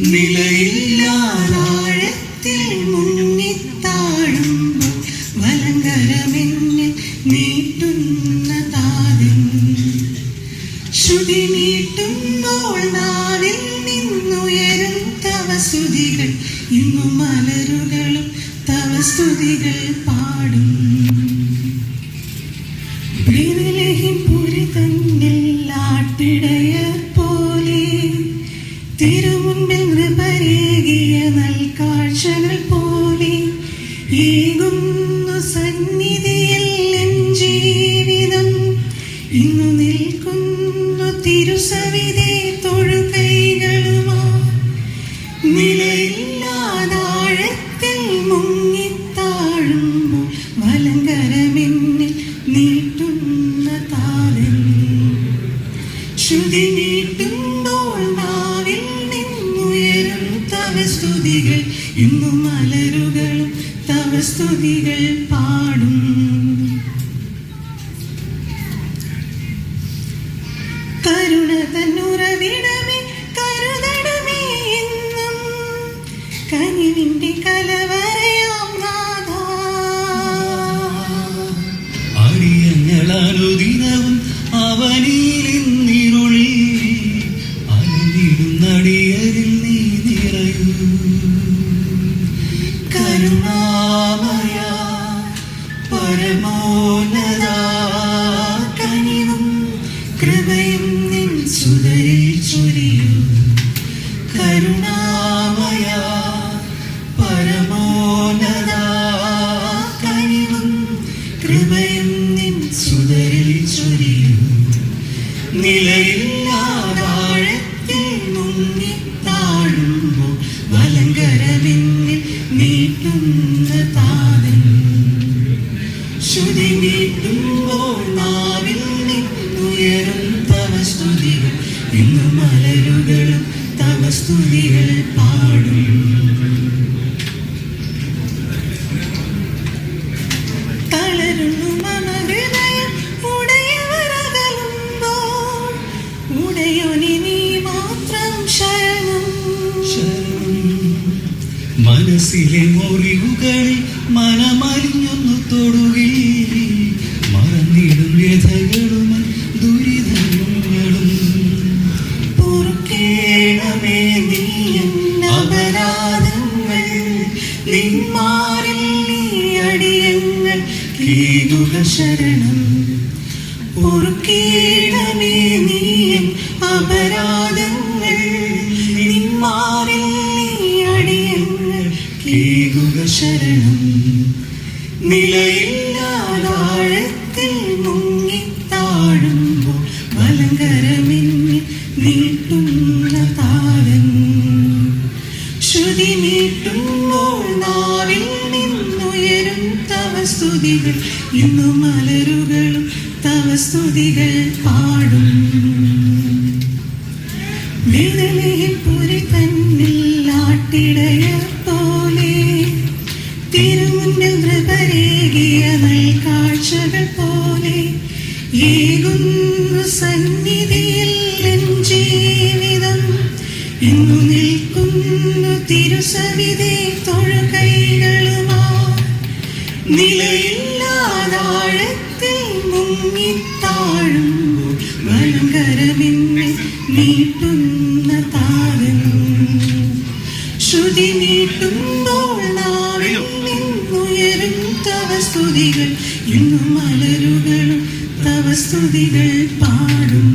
നിലയില്ലാതാഴത്തിൽ മുങ്ങിത്താഴുമ്പോൾ വലങ്കരമെന്നെ നീട്ടുന്ന താതൻ. ശ്രുതി നീട്ടുമ്പോൾ നാവിൽ നിന്നുയരും തവ സ്തുതികൾ. ഇന്നു മലരുകളും തവ സ്തുതികൾ പാടും. പുരി തന്നിൽ ആട്ടിടയർ പോലെ തിരുമുൻപിൽ നൃപരേകിയ നൽകാഴ്ചകൾ പോലെ ഏകുന്നു സന്നിധിയിൽ എൻ ജീവിതം. ഇന്നു നിൽക്കുന്നു തിരുസവിധേ തൊഴുകൈകളുമാ. നിലയില്ലാതാഴത്തിൽ മുങ്ങിത്താഴുമ്പോൾ വലങ്കരമെന്നിൽ നീട്ടുന്ന താതൻ. ശ്രുതി നീട്ടുമ്പോൾ നാവിൽ നിന്നുയരും തവ സ്തുതികൾ. ഇന്നു മലരുകളും തവ സ്തുതികൾ പാടും. കരുണ തന്നുറവിടമേ കരുതണമേ എന്നും കനിവിന്റെ കലവറയാം നാഥ. അടിയങ്ങളനുദിനവും അവനിലിന്നിരുളിൽ അലഞ്ഞിടുന്നടിയരിൽ നീ നിറയൂ. കരുണാമയ പരമോന്നത കനിവും കൃപയും നിൻ സുതരിൽ ചൊരിയൂ. കരുണാമയ പരമോന്നത കനിവും കൃപയും നിൻ സുതരിൽ ചൊരിയൂ. നിലയില്ലാതാഴത്തിൽ മുങ്ങിത്താഴുമ്പോൾ വലങ്കരമെന്നിൽ നീട്ടുന്ന താതൻ. ശ്രുതി നീട്ടുമ്പോൾ നാവിൽ നിന്നുയരും തവ സ്തുതികൾ. ഇന്നു മലരുകളും തവ സ്തുതികൾ പാടും. തളരുന്നു മമ ഹൃദയം ഉടയവരകലുമ്പോൾ ഉടയോനി നീ മാത്രം ശരണം. മനസ്സിലെ മുറിവുകളിൽ മനമലിഞ്ഞൊന്നു തൊടുകയിൽ മറന്നിടും വ്യഥകളും ദുരിതങ്ങളും. പൊറുക്കേണമേ നീ അപരാധങ്ങൾ. നിന്മാരിൽ നീ അടിയങ്ങൾ കീകുക ശരണം. പൊറുക്കേണമേ നീ അപരാധങ്ങൾ. നിന്മാരിൽ നീ അടിയങ്ങൾ കീകുക ശരണം. നിലയില്ലാതാഴത്തിൽ മുങ്ങിത്താഴുമ്പോൾ വലങ്കരമെന്നിൽ നീട്ടുന്ന താതൻ. ശ്രുതി നീട്ടുമ്പോൾ നാവിൽ നിന്നുയരും തവ സ്തുതികൾ. ഇന്നു മലരുകളും തവ സ്തുതികൾ പാടും. പുരി തന്നിൽ ആട്ടിടയർ പോലെ തിരുമുന്നിൽ നൃപരേകിയ നൽകാഴ്ചകൾ പോലെ ഏകുന്നു സന്നിധിയിൽ എൻ ജീവിതം. ഇന്നു നിൽക്കുന്നു തിരുസവിധേ തൊഴുകൈകളുമാ. നിലയില്ലാതാഴത്തിൽ മുങ്ങിത്താഴുമ്പോൾ വലങ്കരമെന്നിൽ നീട്ടുന്ന താതൻ. ശ്രുതി നീട്ടുമ്പോൾ നാവിൽ നിന്നുയരും തവ സ്തുതികൾ. ഇന്നു മലരുകളും തവ സ്തുതികൾ പാടും.